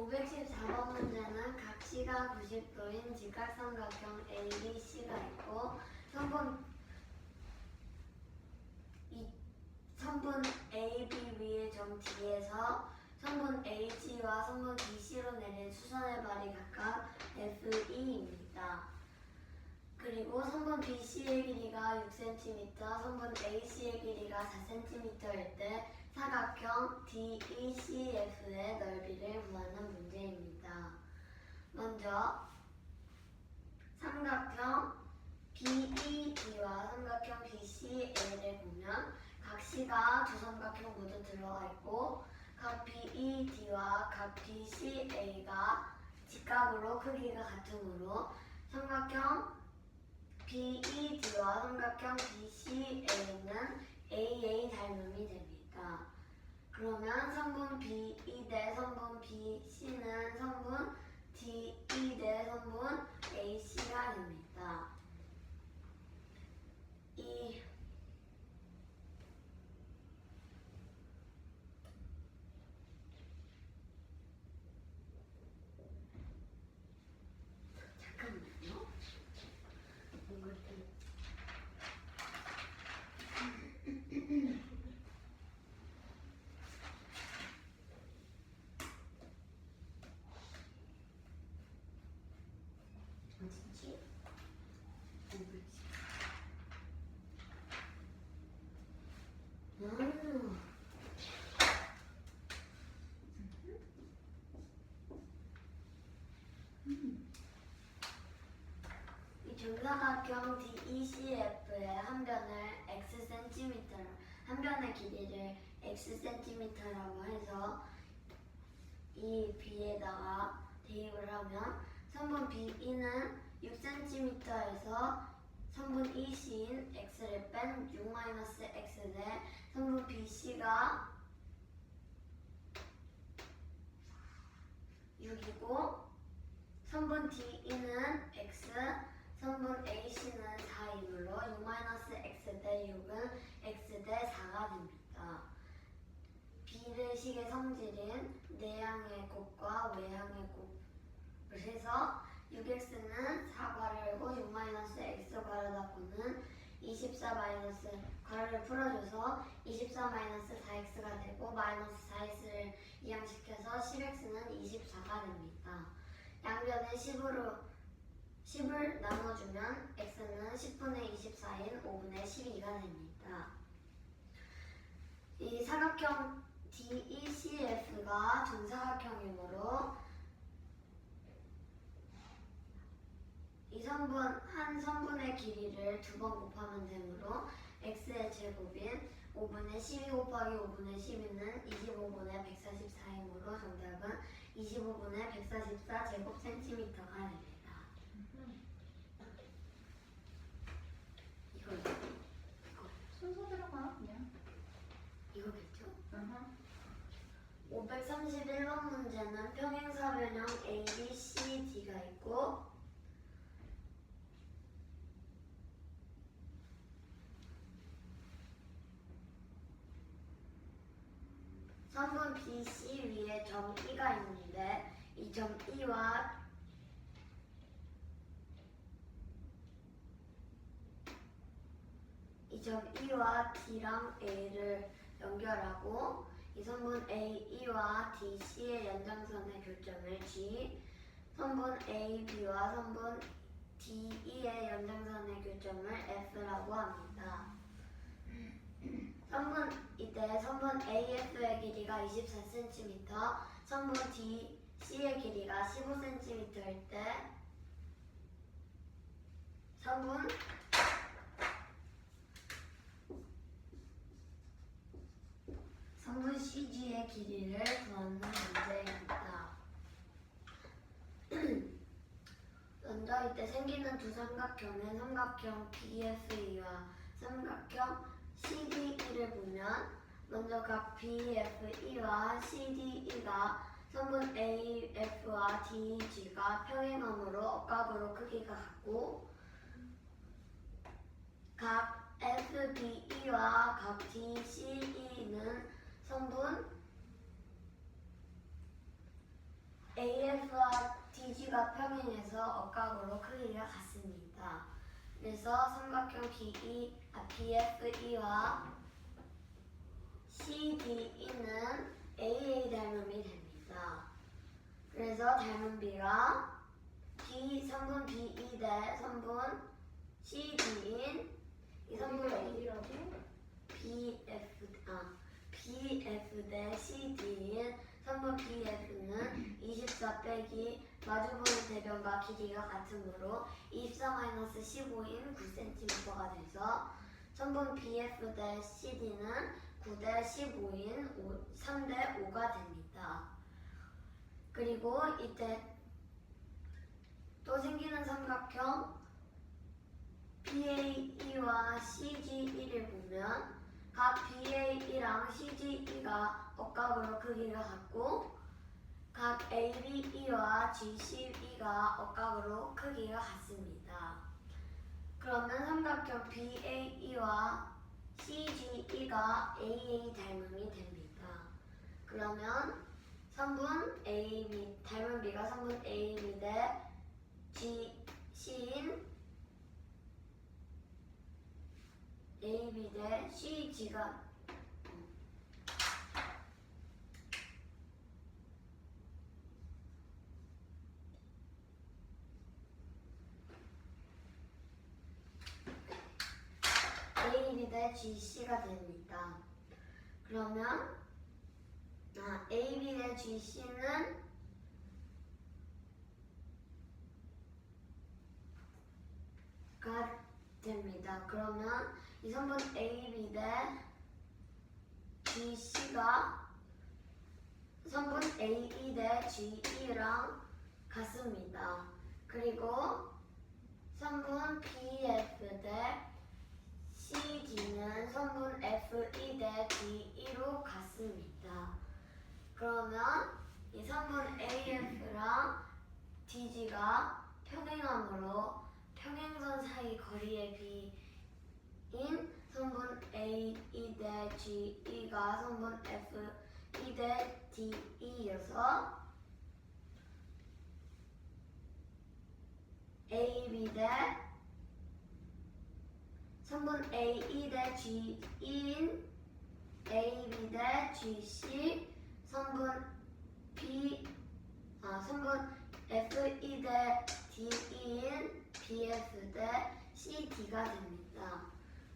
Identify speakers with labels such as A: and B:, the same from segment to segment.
A: 514번 문제는 각 C가 90도인 직각삼각형 ABC가 있고 선분 AB 위의 점 D에서 선분 AG와 선분 BC로 내린 수선의 발이 각각 FE입니다. 그리고 선분 BC의 길이가 6cm, 선분 AC의 길이가 4cm일 때 사각형 DECF의 넓이를 구하는 문제입니다. 먼저 삼각형 BED와 삼각형 BCA를 보면 각 C가 두 삼각형 모두 들어가 있고 각 BED와 각 BCA가 직각으로 크기가 같으므로 삼각형 BED와 삼각형 BCA는 AA 닮음이 됩니다. 그러면 선분 BE 대 선분 BC는 선분 DE 대 선분 AC가 됩니다. 이 정사각형 DECF의 한 변을 xcm, 한 변의 길이를 xcm라고 해서 이 B에다가 대입을 하면 선분 BE는 6cm에서 선분 EC인 x를 뺀 6-x 대 선분 BC가 6이고 선분 DE는 x, 선분 AC는 4이므로 6-x 대 6은 x 대 4가 됩니다. 비례식의 성질인 내항의 곱과 외항의 곱을 해서 6x는 4괄호이고 6-x괄호다 보는 24 마이너스 괄호를 풀어줘서 24-4x가 되고 마이너스 4x를 이항시켜서 10x는 24가 됩니다. 양변에 10을 나눠주면 x는 10분의 24인 5분의 12가 됩니다. 이 사각형 DECF가 정사각형이므로 한 선분의 길이를 2번 곱하면 되므로 x의 제곱인 5분의 12 곱하기 5분의 12는 25분의 144이므로 정답은 25분의 144 제곱센티미터가 됩니다. 이거
B: 순서대로 가 그냥.
A: 이거겠죠? 531번 문제는 평행사변형 ABCD가 있고 선분 BC 위에 점 E가 있는데 이 점 E와 D랑 A를 연결하고 이 선분 AE와 DC의 연장선의 교점을 G, 선분 AB와 선분 DE의 연장선의 교점을 F라고 합니다. 선분 AF의 길이가 24cm, 선분 DC의 길이가 15cm일 때 선분 CG의 길이를 구하는 문제입니다. 먼저 이때 생기는 두 삼각형은 삼각형 BFE와 삼각형 CDE를 보면 먼저 각 BFE와 CDE가 선분 AF와 DG가 평행하므로 억각으로 크기가 같고 각 FBE와 각 DCE는 선분 AF와 DG가 평행해서 억각으로 크기가 같습니다. 그래서 삼각형 BFE와 CDE는 AA 닮음이 됩니다. 그래서 닮음비가 3분 BE 대 3분 CD인 이 3분 BF 대 CD인 3분 BF는 24 빼기 마주보는 대변과 길이가 같으므로 24-15인 9cm가 돼서 3분 BF 대 CD는 9 대 15인 3 대 5가 됩니다. 그리고 이때 또 생기는 삼각형 BAE와 CGE를 보면 각 BAE랑 CGE가 억각으로 크기가 같고 각 ABE와 GCE가 억각으로 크기가 같습니다. 그러면 삼각형 BAE와 CGE가 AA 닮음이 됩니다. 그러면 3분 AB 닮음비가 3분 AB 대 GC인 AB 대 CG가 AB 대 GC가 됩니다. 그러면 AB 대 GC는 가 됩니다. 그러면 이 선분 AB 대 GC가 선분 AE 대 GE랑 같습니다. 그리고 선분 BF 대 CD는 선분 FE 대 DE로 같습니다. 그러면 이 선분 AF랑 DG가 평행하므로 평행선 사이 거리의 비인 선분 AE 대 GE가 선분 FE 대 DE여서 AB 대 선분 AE 대 GE인 AB 대 GC 선분 선분 FE 대 DE인 BF 대 CD가 됩니다.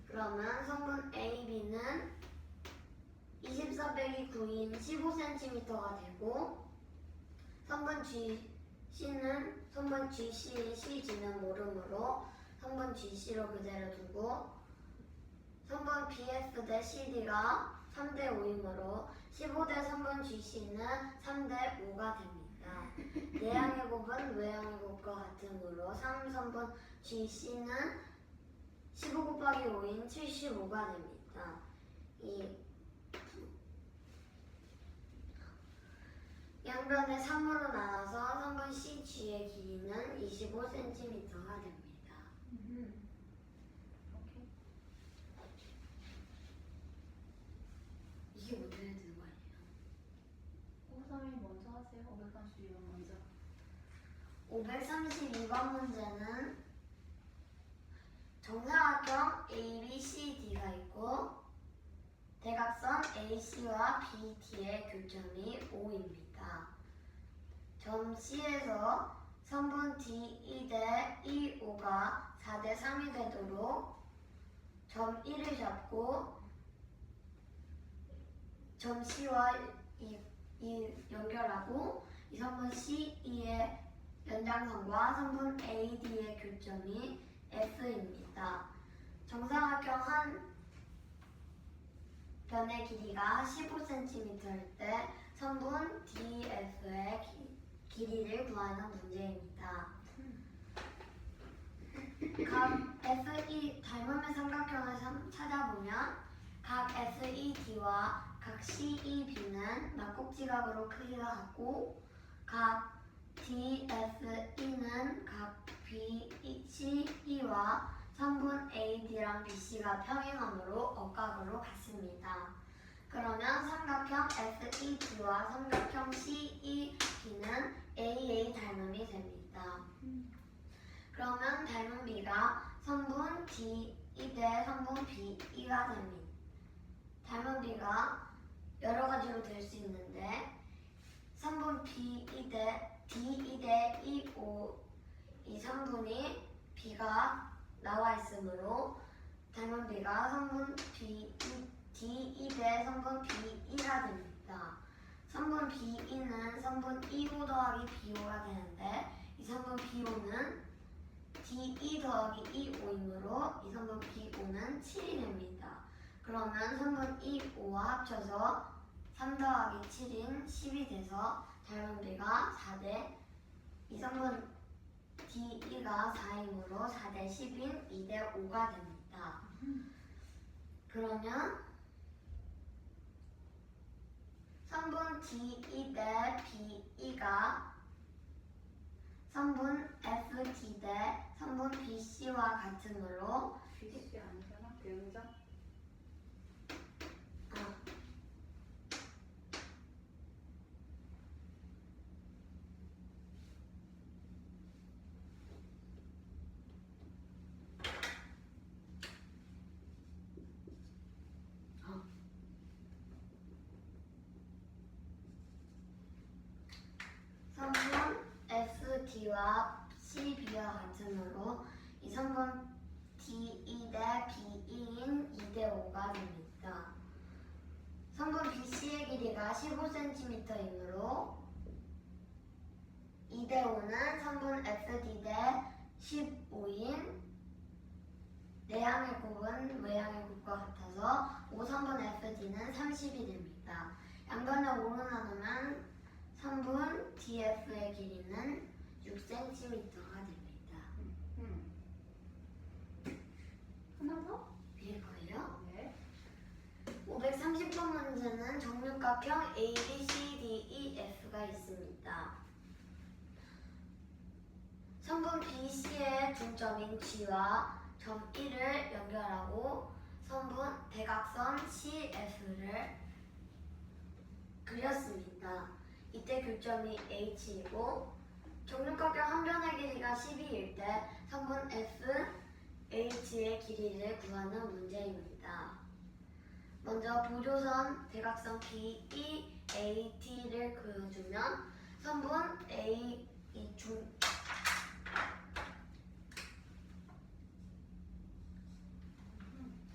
A: 그러면 성분 AB는 24 빼기 9인 15cm가 되고 성분 GC는 성분 GC인 CG는 모르므로 성분 GC로 그대로 두고 성분 BF 대 CD가 3대 5이므로 15 대 성분 GC는 3대 5가 됩니다. 내양의 곱은 외양의 곱과 같으므로 3선분 GC는 15 곱하기 5인 75가 됩니다. 이 양변을 3으로 나눠서 선분 CG의 길이는 25cm가 됩니다.
B: 오케이.
A: 이게 먼저 해야 되는 거 아니에요?
B: 532 먼저 하세요. 532번 먼저.
A: 532번 문제는 정사각형 ABCD가 있고 대각선 AC와 BD의 교점이 O입니다. 점 C에서 선분 DE 대 EO가 4대 3이 되도록 점 E를 잡고 점 C와 연결하고 이 선분 CE의 연장선과 선분 AD의 교점이 F입니다. 정사각형 한 변의 길이가 15cm일 때 선분 DF의 길이를 구하는 문제입니다. 각 FE 닮음의 삼각형을 찾아보면 각 FED와 각 CEB는 막곡지각으로 크기가 같고 각 DFE는 각 BCE와 선분 AD랑 BC가 평행하므로 억각으로 같습니다. 그러면 삼각형 FED와 삼각형 CEB는 그러면 닮은 B가 선분 D 대 선분 B2가 됩니다. 닮은 B가 여러 가지로 될 수 있는데 선분 B2 대 D 대 E5 이 선분이 B가 나와 있으므로 닮은 B가 선분 D 대 선분 B2가 됩니다. 선분 B2는 선분 E5 더하기 B5가 되는데 이 선분 B5는 D2 더하기 E5이므로 이 선분 B5는 7이 됩니다. 그러면 선분 E5와 합쳐서 3 더하기 7인 10이 돼서 닮은 B가 4대 이 선분 D2가 4이므로 4대 10인 2대 5가 됩니다. 그러면 선분 D2 대 B2가 선분 FD 대 선분 BC와 같으므로
B: BC 아니잖아? 대응자?
A: 선분 FD와 CB와 같으므로 이 선분 D2 대 B2인 2대 5가 됩니다. 선분 BC의 길이가 15cm이므로 2대 5는 선분 FD 대 15인 내향의 곱은 외향의 곱과 같아서 5선분 FD는 30이 됩니다. 양변을 5로 나누면 선분 DF의 길이는 6cm가 됩니다.
B: 하나 더?
A: 이거예요?
B: 네.
A: 530번 문제는 정육각형 A, B, C, D, E, F가 있습니다. 선분 BC의 중점인 G와 점 E를 연결하고 선분 대각선 CF를 그렸습니다. 이때 교점이 H이고 정육각형 한 변의 길이가 12일 때 선분 F, H의 길이를 구하는 문제입니다. 먼저 보조선 대각선 BEAT를 그려주면 선분 A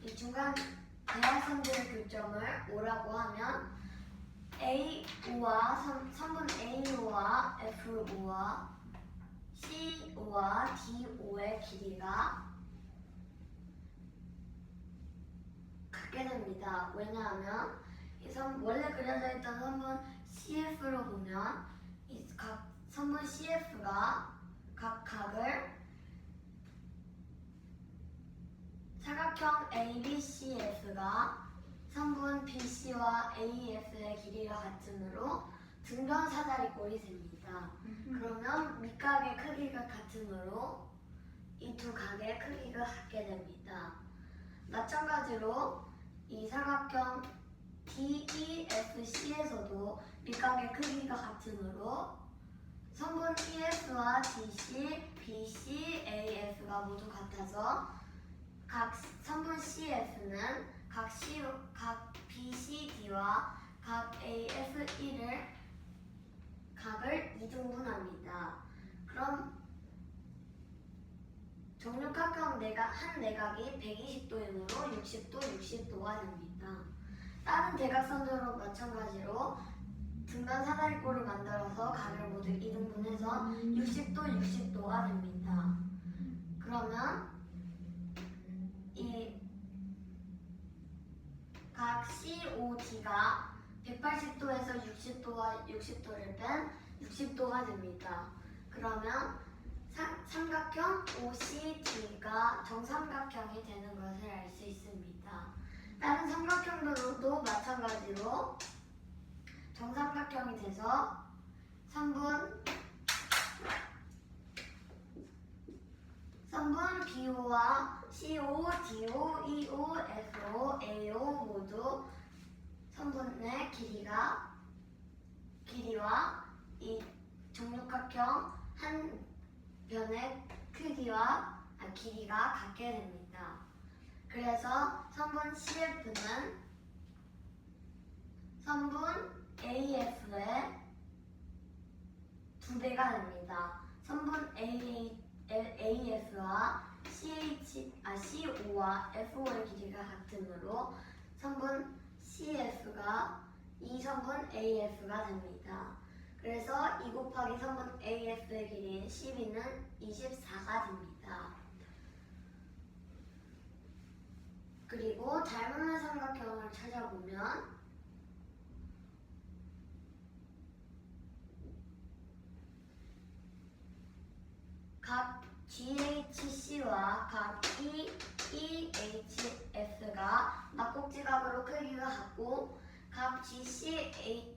A: 이 중간 대각선들의 교점을 O라고 하면 A5와 선분 A5와 F5와 C5와 D5의 길이가 같게 됩니다. 왜냐하면 원래 그려져 있던 선분 CF를 보면 이 각 선분 CF가 각 각을 사각형 ABCF가 선분 BC와 AF의 길이가 같으므로 등변 사다리꼴이 됩니다. 그러면 밑각의 크기가 같으므로 이 두 각의 크기가 같게 됩니다. 마찬가지로 이 사각형 DEFC에서도 밑각의 크기가 같으므로 선분 EF와 DC, BC, AF가 모두 같아서 각 선분 CF는 각 BCD와 각 AFE를 각을 2등분합니다. 그럼 정육각형 한 내각이 120도이므로 60도, 60도가 됩니다. 다른 대각선으로 마찬가지로 등변 사다리꼴을 만들어서 각을 모두 2등분해서 60도, 60도가 됩니다. 그러면 이 각 COD가 180도에서 60도와 60도를 뺀 60도가 됩니다. 그러면 삼각형 OCD가 정삼각형이 되는 것을 알 수 있습니다. 다른 삼각형들도 마찬가지로 정삼각형이 돼서 선분 BO와 CO, DO, EO, FO, AO 모두 선분의 길이와 이 정육각형 한 변의 길이가 같게 됩니다. 그래서 선분 CF는 선분 AF의 2배가 됩니다. 선분 AF와 CO와 FO의 길이가 같으므로 선분 CF가 이 선분 AF가 됩니다. 그래서 2 곱하기 선분 AF의 길이인 12는 24가 됩니다. 그리고 닮은 삼각형을 찾아보면 각 GHC와 각 EHF가 막꼭지각으로 크기가 같고 각 GCH와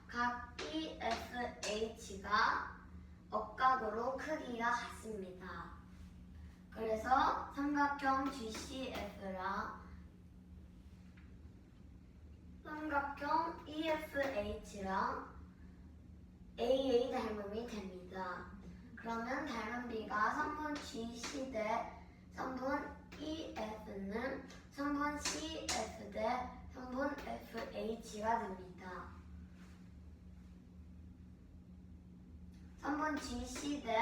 A: 각 EFH가 억각으로 크기가 같습니다. 그래서 삼각형 GCF랑 삼각형 EFH랑 AA 닮음이 됩니다. 그러면 닮은비가 선분 GC 대 선분 EF는 선분 CF 대 선분 FH가 됩니다. 선분 GC 대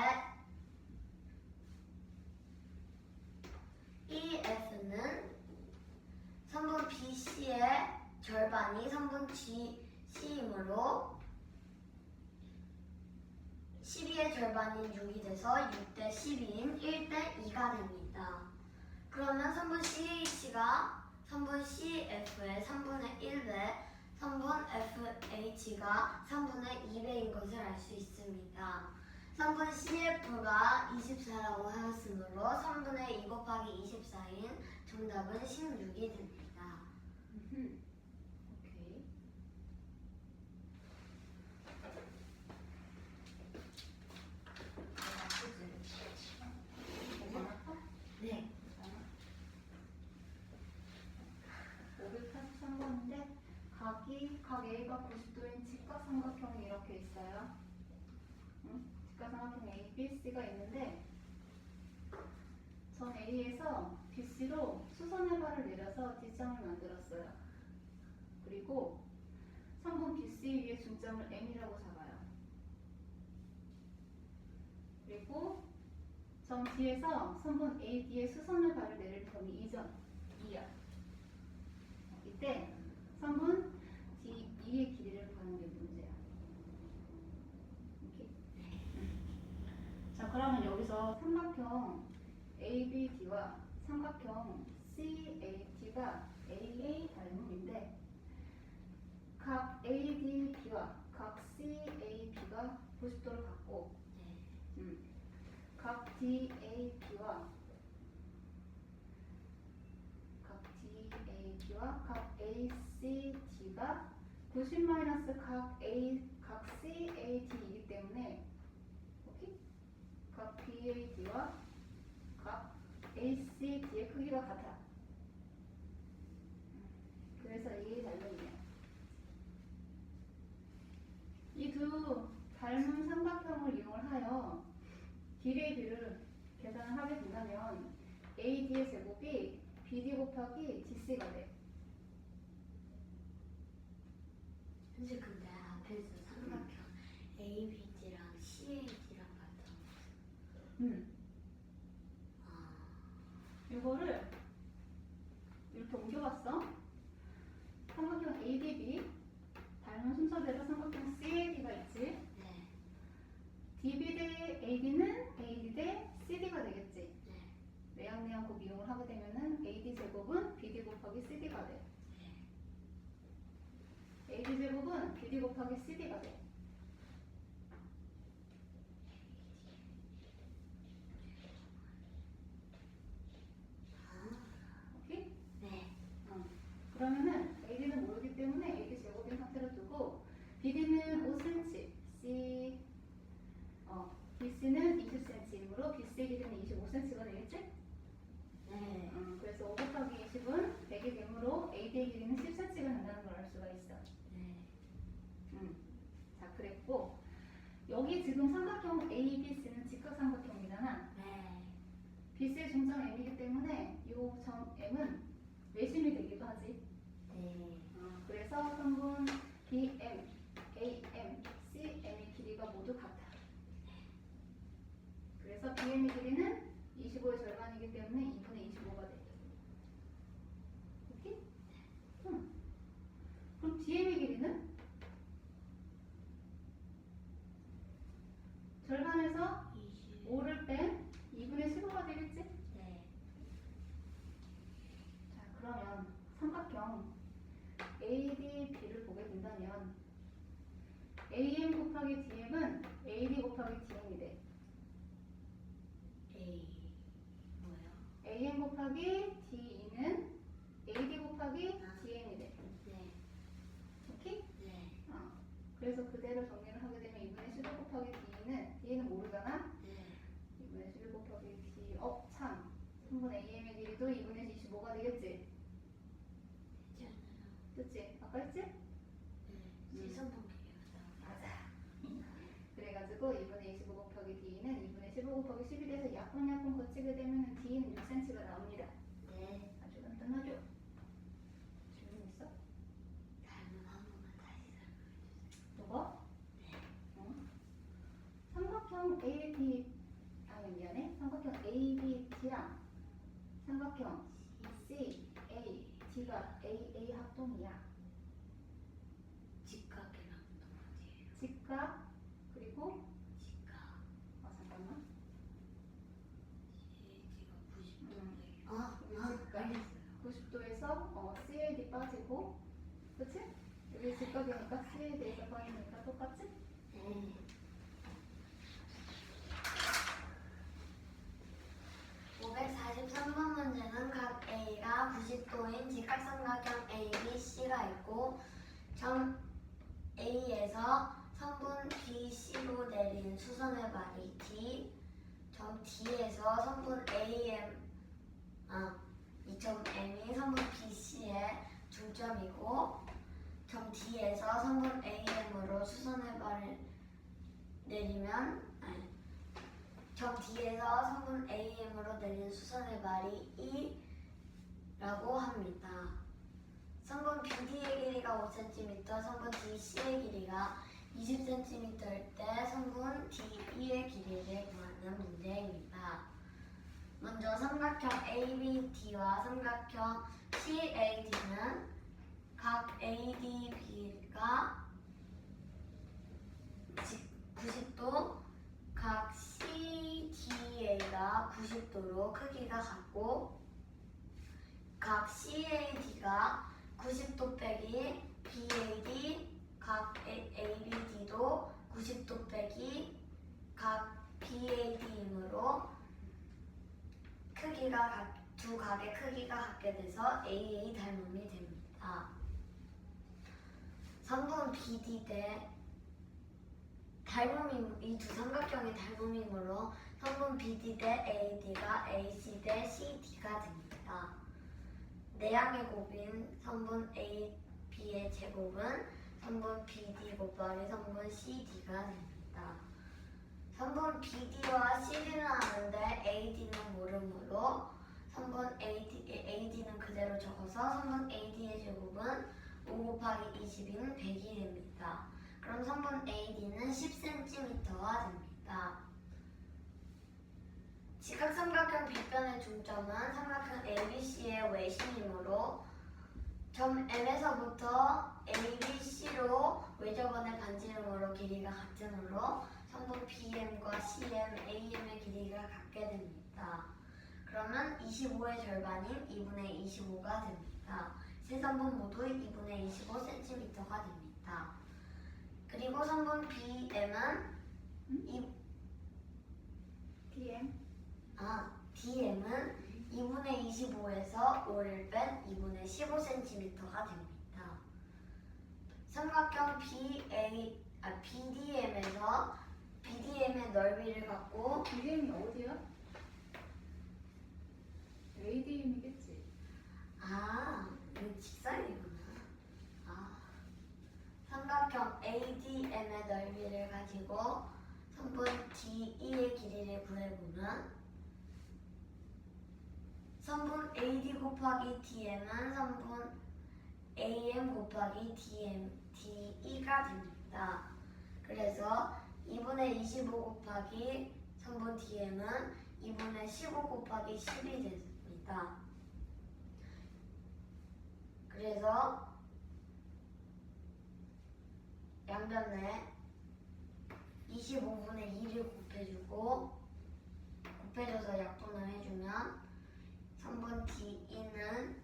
A: EF는 선분 BC의 절반이 선분 GC이므로 12의 절반인 6이 돼서 6대 12인 1대 2가 됩니다. 그러면 선분 CH가 선분 CF의 3분의 1배, 선분 FH가 3분의 2배인 것을 알 수 있습니다. 선분 CF가 24라고 하였으므로 3분의 2 곱하기 24인 정답은 16이 됩니다.
B: 오케이.
A: 네.
B: 583번인데 각 A가 90도인 직각삼각형이 이렇게 있어요. 직각삼각형 A, B, C가 있는데 전 A에서 BC로 수선의 발을 내려서 D점을 만들었어요. 그리고 선분 BC 위에 중점을 M이라고 잡아요. 그리고 점 D에서 선분 AD에 수선의 발을 내릴 범위 2점, 2야. 이때 선분 D2의 길이를 구하는 게 문제야. 오케이? 자, 그러면 여기서 삼각형 ABD와 삼각형 CAD가 AA 닮음인데 각 ADB와 각 CAB가 90도를 갖고 각 DAB와 각 ACD가 90 마이너스 각 CAD이기 때문에 오케이? 각 BAD와 각 ACD의 크기가 같아. 그래서 A 닮음이에요. 이 두 닮은 삼각형을 이용하여 길이의 비를 계산을 하게 된다면 AD의 제곱이 BD 곱하기 DC가 돼.
A: 현재 근데 앞에서 삼각형 ABD랑 CAD랑 같은
B: 이거를 이렇게 옮겨봤어. 삼각형 ADB 닮은 순서대로 삼각형 CAD가 있지.
A: 네.
B: DB 대 AD는 AD 대 CD가 되겠지.
A: 네.
B: 내양내양 곱 이용을 하게 되면은 AD 제곱은 BD 곱하기 CD가 돼. AD 제곱은 BD 곱하기 CD가 돼. 오케이?
A: 네.
B: 그러면은 AD는 모르기 때문에 AD 제곱인 상태로 두고 BD는 5cm, BC는 20cm이므로 BC의 길이는 25cm가 되겠지?
A: 네.
B: 그래서 5 곱하기 20은 100이 되므로 AD의 길이는 10cm가 된다는 걸 알 수가 있어.
A: 네.
B: 자, 그랬고 여기 지금 삼각형 ABC는 직각삼각형이잖아.
A: 네.
B: BC의 중점 M이기 때문에 이 점 M은 외심이 되기도 하지.
A: 네.
B: 그래서 선분 BM, AM, CM의 길이가 모두 같아. 그래서 BM의 길이는 25의 절반이기 때문에 2분의 25가 돼. 오케이? 응. 그럼 DM의 길이는? 절반에서
A: 20.
B: 5를 뺀 2분의 15가 되겠지?
A: 네.
B: 자, 그러면 삼각형 ADB를 보게 된다면 AM 곱하기 DM은 AD 곱하기 DM이 돼.
A: A 뭐요?
B: AM 곱하기 DE는 AD 곱하기 DM이 돼.
A: 네.
B: 오케이?
A: 네.
B: 그래서 그대로 정리를 하게 되면 2분의 15 곱하기 D는 모르잖아?
A: 네.
B: 2분의 11 곱하기 D 참 3분의 AM의 길이도 2분의 25가 되겠지?
A: 되지 않아요?
B: 그치? 아까 했지?
A: 네. 시선 분기가
B: 맞아. 그래가지고 2분의 25 곱하기 D는 2분의 15 곱하기 10이 돼서 약분약분 거치게 되면 D는 6cm가 나옵니다.
A: 네.
B: 아주 간단하죠? 질문 있어?
A: 닮은 한 번만 다시 설명해
B: 뭐가?
A: 주세요.
B: 삼각형 AD 미안해. 삼각형 ABD랑 삼각형 CAD가 AA 합동이야.
A: 직각이랑 또 어디예요?
B: 직각 그리고
A: 직각.
B: 잠깐만.
A: CAD가 90도인데.
B: 여기 직각
A: 알겠어요.
B: 90도에서 CAD 빠지고, 그치? 여기 직각이니까 CAD에서 빠지니까 똑같지?
A: 네. 543번 문제는 각 A가 90도인 직각삼각형 ABC가 있고 점 A에서 선분 BC로 내린 수선의 발이 D, 점 D에서 선분 이 점 M이 선분 BC의 중점이고 점 D에서 선분 AM으로 수선의 발을 내리면 점 D에서 선분 AM으로 내린 수선의 발이 E라고 합니다. 선분 BD의 길이가 5cm, 선분 DC의 길이가 20cm일 때 선분 DE의 길이를 구하는 문제입니다. 먼저 삼각형 ABD와 삼각형 CAD는 각 ADB가 90도, 각 CDA가 90도로 크기가 같고 각 CAD가 90도 빼기 BAD, 각 ABD도 90도 빼기 각 BAD이므로 두 각의 크기가 같게 돼서 AA 닮음이 됩니다. 선분 BD 대 이 두 삼각형의 닮음이므로 선분 BD 대 AD가 AC 대 CD가 됩니다. 내양의 곱인 선분 AB의 제곱은 선분 BD 곱하기 선분 CD가 됩니다. 선분 BD와 CD는 아는데 AD는 모르므로 선분 AD는 그대로 적어서 선분 AD의 제곱은 5 곱하기 20인 100이 됩니다. 그럼 선분 AD는 10cm가 됩니다. 직각삼각형 빗변의 중점은 삼각형 ABC의 외심이므로 점 M에서부터 ABC로 외접원의 반지름으로 길이가 같으므로 선분 BM과 CM, AM의 길이가 같게 됩니다. 그러면 25의 절반인 2분의 25가 됩니다. 세 선분 모두 2분의 25cm가 됩니다. 그리고 선분 BM은 DM은 2분의 25에서 5를 뺀 2분의 15cm가 됩니다. 삼각형 BDM에서 BDM의 넓이를 갖고
B: BDM이 어디야? ADM이겠지.
A: 이건 직선이구나. 삼각형 ADM의 넓이를 가지고 선분 DE의 길이를 구해보면 선분 AD 곱하기 DM은 선분 AM 곱하기 DE가 됩니다. 그래서 2분의 25 곱하기 선분 DM은 2분의 15 곱하기 10이 됩니다. 그래서 양변에 25분의 2를 곱해줘서 약분을 해주면 선분 DE는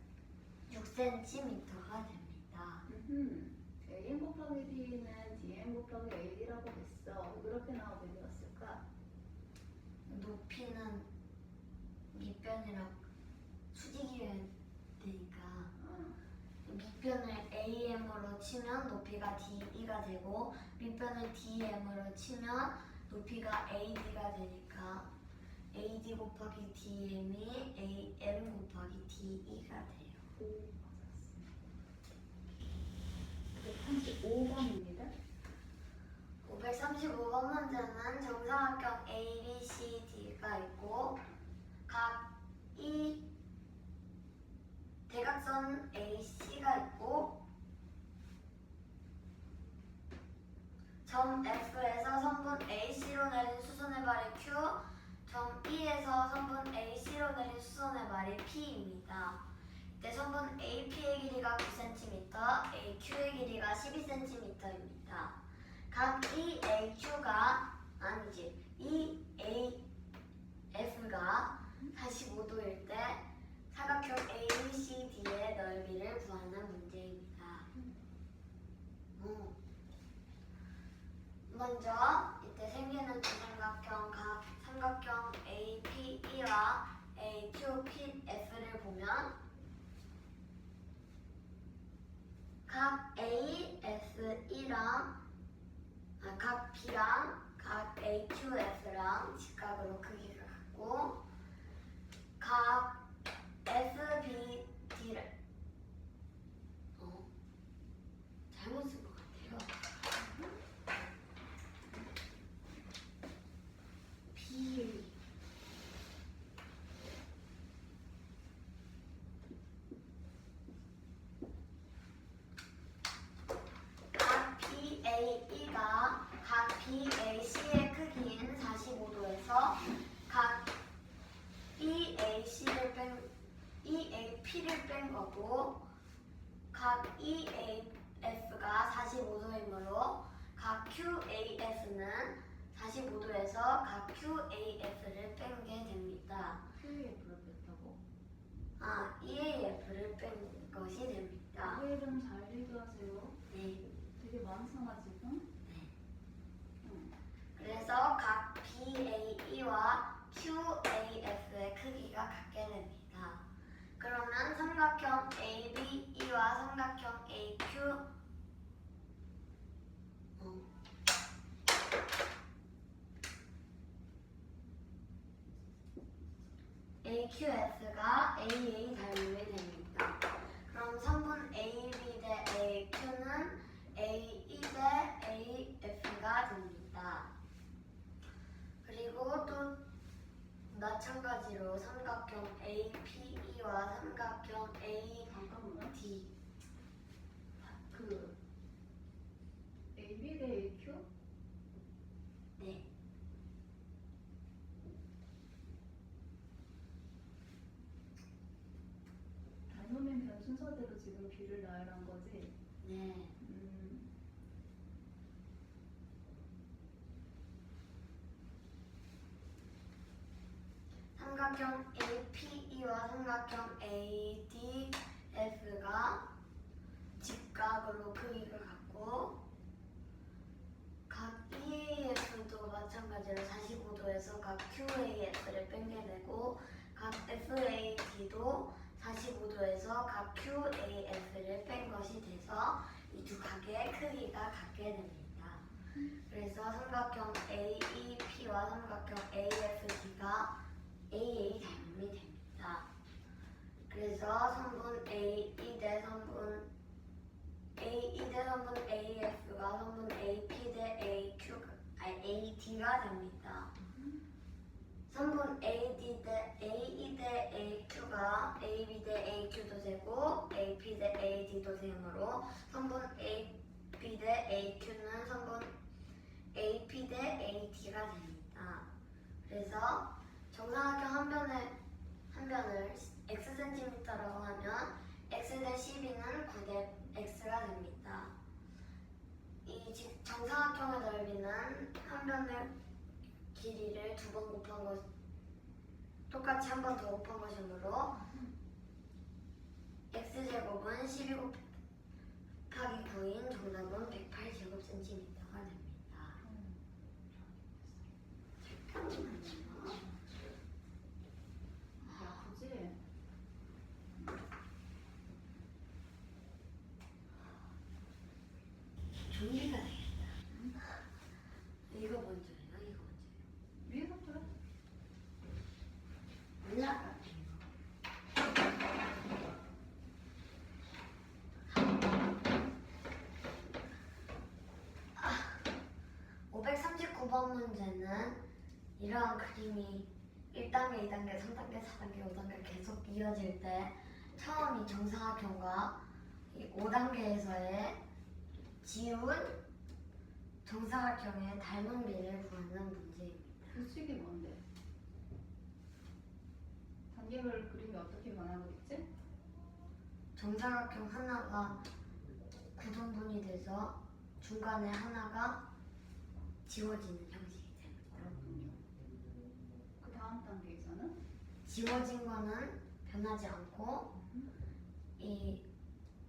A: 6cm가 됩니다.
B: AM 곱하기 D는 DM 곱하기 AD라고 했어. 왜 그렇게 나오게 되었을까?
A: 높이는 밑변이랑 수직이 되니까 밑변을 AM으로 치면 높이가 DE가 되고 밑변을 DM으로 치면 높이가 AD가 되니까 AD 곱하기 DM이 AM 곱하기 DE가 돼요.
B: 맞았습니다. 535번입니다.
A: 535번 문제는 정사각형 ABCD가 있고 각 이 대각선 AC가 있고 점 F에서 선분 AC로 내린 수선의 발이 Q, 점 E에서 선분 AC로 내린 수선의 발이 P입니다. 이때 선분 AP의 길이가 9cm, AQ의 길이가 12cm입니다. 각 EAQ가 EAF가 45도일 때 사각형 ABCD의 넓이를 구하는 문제입니다. 먼저 이때 생기는 두 삼각형 각 삼각형 APE와 AQPF를 보면 각 ASE랑 각 B랑 각 AQF랑 직각으로 크기가 같고 각 SBD를 잘못 쓴 것 같아요. B 각 BAE가 각 BAC의 크기인 45도에서 각 EAP를 뺀 거고 각 EAF가 45도이므로 각 QAF는 45도에서 각 QAF를 뺀 게 됩니다.
B: QAF를 뺐다고?
A: EAF를 뺀 것이 됩니다.
B: 왜 좀 잘 얘기하세요?
A: 네.
B: 되게 많잖아 지금.
A: 그래서 각 BAE와 QAF의 크기가 같게 됩니다. 그러면 삼각형 ABE와 삼각형 AQF가 AA 닮음이 됩니다. 그럼 선분 AB 대 AQ는 AE 대 AF가 됩니다. 그리고 또 마찬가지로 삼각형 APE와 삼각형
B: 잠깐만.
A: AD
B: 그 AB 대 AQ?
A: 네.
B: 닮으면 변 순서대로 지금 B를 나열한 거지?
A: 네. 삼각형 APE와 삼각형 ADF가 직각으로 크기가 같고 각 EAF도 마찬가지로 45도에서 각 QAF를 뺀게 되고 각 FAD도 45도에서 각 QAF를 뺀 것이 돼서 이 두 각의 크기가 같게 됩니다. 그래서 삼각형 AEP와 삼각형 AFD가 AA 닮음이 됩니다. 그래서 선분 AE 대 선분 AF가 선분 AP 대 AD가 됩니다. 3분 AE 대 AQ가 AB 대 AQ도 되고 AP 대 AD도 되므로 3분 AB 대 AQ는 3분 AP 대 AD가 됩니다. 그래서 정사각형 한 변을 x cm라고 하면 x 대 12는 9 대 x가 됩니다. 이 정사각형의 넓이는 한 변의 길이를 2번 곱한 것, 똑같이 한 번 더 곱한 것이므로 x제곱은 12 곱하기 9인 정답은 108제곱cm가 됩니다. 잠깐만요.
B: 야, 굳이
A: 종이가 되겠다. 이거 먼저예요. 이거 먼저예요.
B: 위에서부터
A: 올라가. 539번 문제는 이러한 그림이 1단계, 2단계, 3단계, 4단계, 5단계 계속 이어질 때 처음 이 정사각형과 이 5단계에서의 지운 정사각형의 닮은 비를 구하는 문제입니다.
B: 규칙이 뭔데? 단계별 그림이 어떻게 변하고 있지?
A: 정사각형 하나가 구등분이 돼서 중간에 하나가 지워지는 형식이 됩니다.
B: 그렇군요. 그 다음 단계에서는
A: 지워진 거는 변하지 않고 이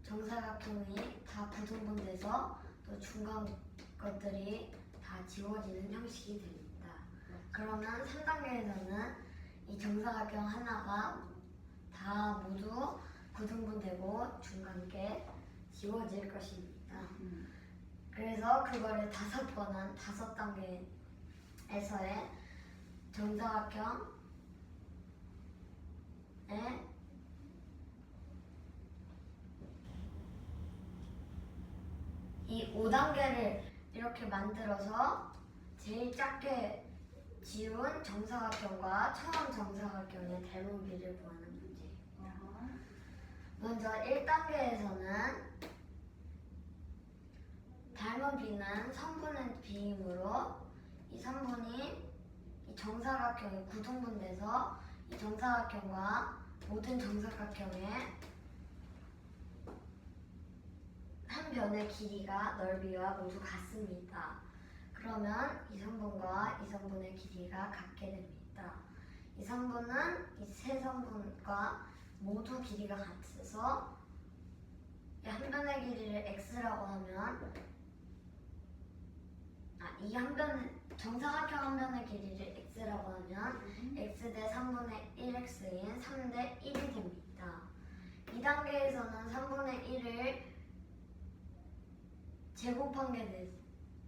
A: 정사각형이 다 구등분돼서 또 중간 것들이 다 지워지는 형식이 됩니다. 그러면 3단계에서는 이 정사각형 하나가 다 모두 구등분되고 중간 게 지워질 것입니다. 그래서 그거를 5번은 5단계에서의 정사각형의 이 5단계를 이렇게 만들어서 제일 작게 지운 정사각형과 처음 정사각형의 닮은 비를 구하는 문제입니다. 먼저 1단계에서는 닮은 비는 3분의 b이므로 이 3분이 이 정사각형이 구등분돼서 이 정사각형과 모든 정사각형의 한 변의 길이가 넓이와 모두 같습니다. 그러면 이 3분과 이 3분의 길이가 같게 됩니다. 이 3분은 이 세 3분과 모두 길이가 같아서 이 한 변의 길이를 x라고 하면 이 한 변의 정사각형 한 변의 길이를 x라고 하면 x 대 3분의 1x인 3대 1이 됩니다. 2단계에서는 3분의 1을 제곱한 게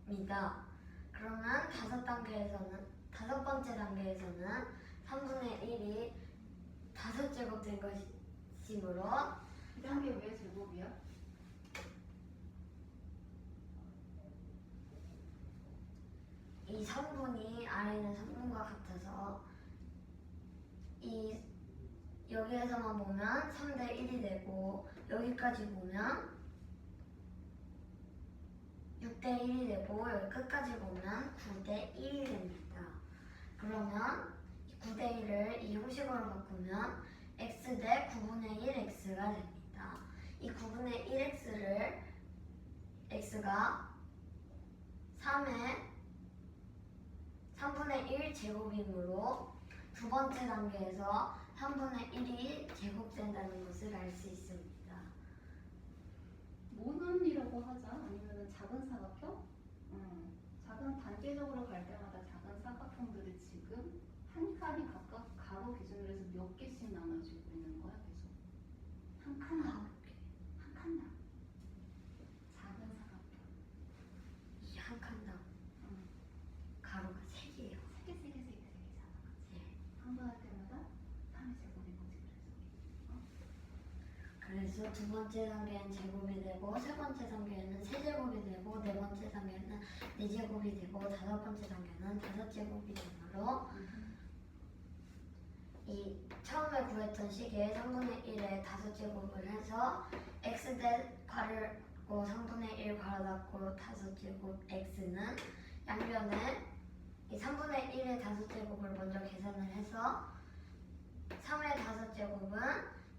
A: 됩니다. 그러면 다섯 번째 단계에서는 3분의 1이 5제곱 된 것이므로
B: 이 단계 왜 제곱이야?
A: 이 성분이 아래는 성분과 같아서 이 여기에서만 보면 3대 1이 되고 여기까지 보면 6대 1이 되고 여기 끝까지 보면 9대 1이 됩니다. 그러면 9대 1을 이 형식으로 바꾸면 x 대 9분의 1 x가 됩니다. 이 9분의 1 x를 x가 3분의 1 제곱이므로 두 번째 단계에서 3분의 1이 제곱된다는 것을 알 수 있습니다.
B: 모눈이라고 하자. 아니면 작은 사각형? 작은 단계적으로 갈 때마다 작은 사각형들이 지금 한 칸이 각각 가로 기준으로 해서 몇 개씩 나눠지고 있는 거야 계속. 한 칸당. 한 칸당. 작은 사각형.
A: 이 한 칸당 가로가 3개예요.
B: 세 개잖아.
A: 네.
B: 한 번 할 때마다 3의 제곱인 거지 그래서.
A: 그래서 그래서 두 번째 단계는 제곱이 되고 세 번째 단계는 세제곱이 되고 네 번째 단계는 네 제곱이 되고 다섯 번째 단계는 다섯 제곱이 되므로 이 처음에 구했던 식의 3분의 1에 다섯 제곱을 해서 x 대 가르고 3분의 1 가로 닫고 다섯 제곱 x는 양변에 이 3분의 1의 다섯 제곱을 먼저 계산을 해서 3의 다섯 제곱은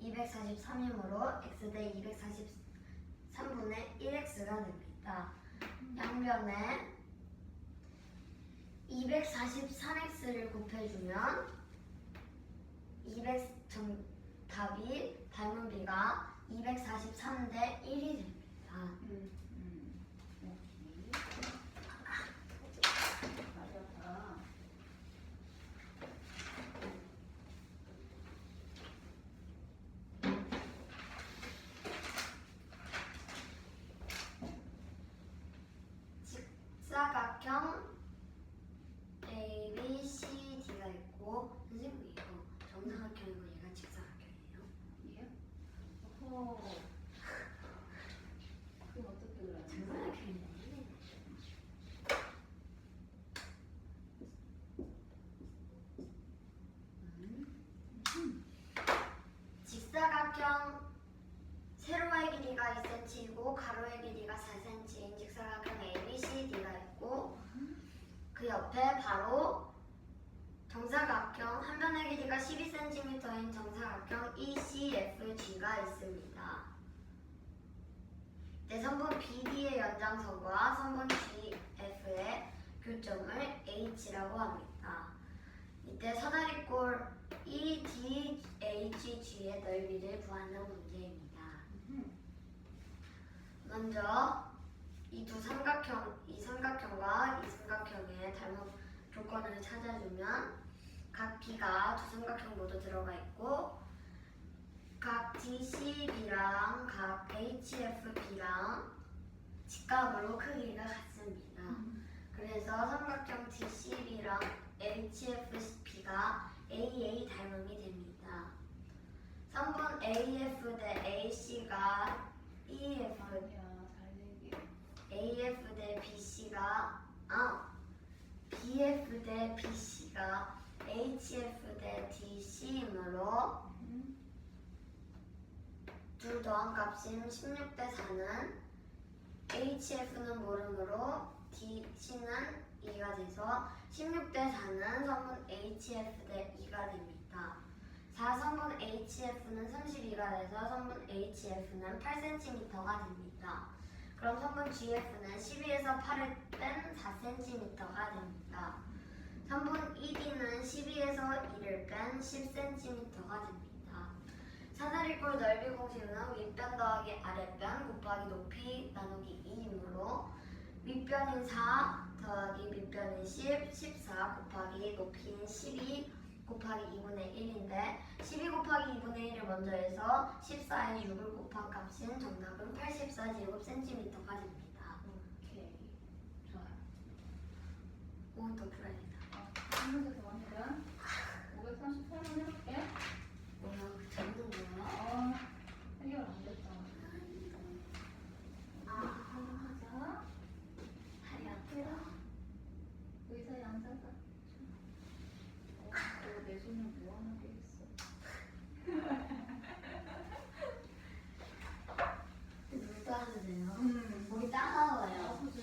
A: 243이므로 x 대 243분의 1x가 됩니다. 양변에 243x를 곱해주면 답이 닮은 비가 243대 1이 됩니다.
B: 오케이. 맞았다.
A: 직사각형 ABCD가 있고 선생님 이거 정사각형이고 얘가 직사각형이에요.
B: 예? 어허. 그럼 어떻게 그러냐?
A: 정사각형이네. 직사각형 세로의 길이가 2cm이고 가로의 길이가 4cm인 직사각형 ABCD가 있고 그 옆에 바로 정사각형 한 변의 길이가 12cm인 정사각형 ECFG가 있습니다. 네, 선분 BD의 연장선과 선분 GF의 교점을 H라고 합니다. 이때 사다리꼴 EDHG의 넓이를 구하는 문제입니다. 먼저 이 삼각형과 이 삼각형의 닮은 조건을 찾아주면 각 B가 두 삼각형 모두 들어가 있고 각 DCB랑 각 HFB랑 직각으로 크기가 같습니다. 그래서 삼각형 DCB랑 HFB가 AA 닮음이 됩니다. 선분 AF 대 AC가 EF,
B: 아니야, 잘 얘기해.
A: AF 대 BC가 BF 대 BC가 HF 대 DC이므로 둘 더한 값인 16대 4는 HF는 모르므로 DC는 2가 돼서 16대 4는 선분 HF 대 2가 됩니다. 4선분 HF는 32가 돼서 선분 HF는 8cm가 됩니다. 그럼 선분 GF는 12에서 8을 뺀 4cm가 됩니다. 선분 ED는 12에서 2를 뺀 10cm가 됩니다. 사다리꼴 넓이 공식은 윗변 더하기 아랫변 곱하기 높이 나누기 2이므로 윗변인 4 더하기 밑변인 10, 14 곱하기 높이인 12 곱하기 2분의 1인데 12 곱하기 2분의 1을 먼저 해서 14에 6을 곱한 값인 정답은 84제곱cm가 됩니다.
B: 오케이. 좋아요.
A: 오, 더 풀어야겠다.
B: 한 문제 더 하니까 538번 해볼게.
A: 뭐야, 그 적는 거야?
B: 해결 안 됐잖아. 하자.
A: 다리 아프다.
B: 의자에 앉아서. 내 손을 무한하게 했어.
A: 물 따도 돼요? 목이 따가워요.
B: 아프지.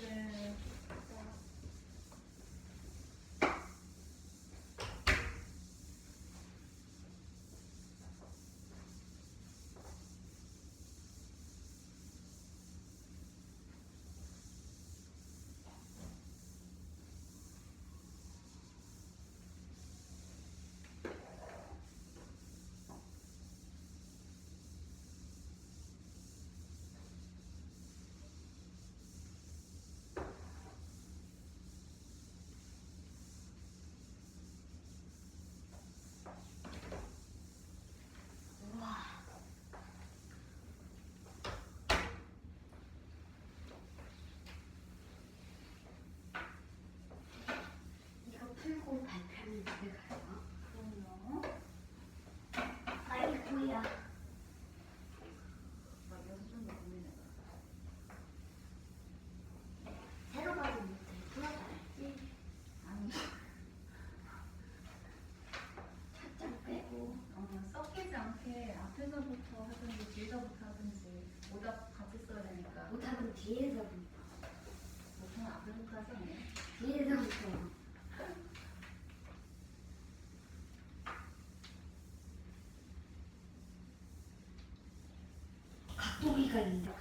A: 우와. 이거 풀고 발표하면 집에 가요?
B: 그럼요.
A: 아이고야.
C: 헷갈린다.